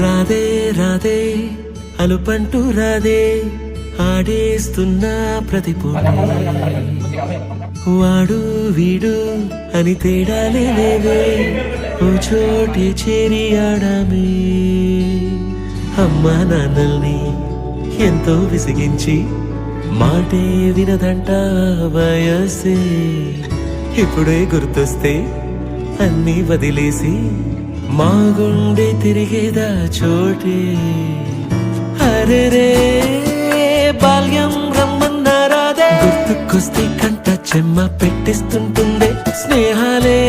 రాదే రాదే అలుపంటూ రాదే ఆడేస్తున్నా ప్రతి పూట వాడు వీడు అని తేడాలే లేవే ఓ చోటే చేరి ఆడామే అమ్మా నాన్నల్ని ఎంతో విసిగించి మాటే వినదంట వయసే ఇప్పుడే గుర్తొస్తే అన్నీ వదిలేసి మా గుండె తిరిగేదా చోటే అరే రే బాల్యం రమ్మన్నారాదే గుర్తుకొస్తే కంట చెమ్మ పెట్టిస్తుంటుందే స్నేహాలే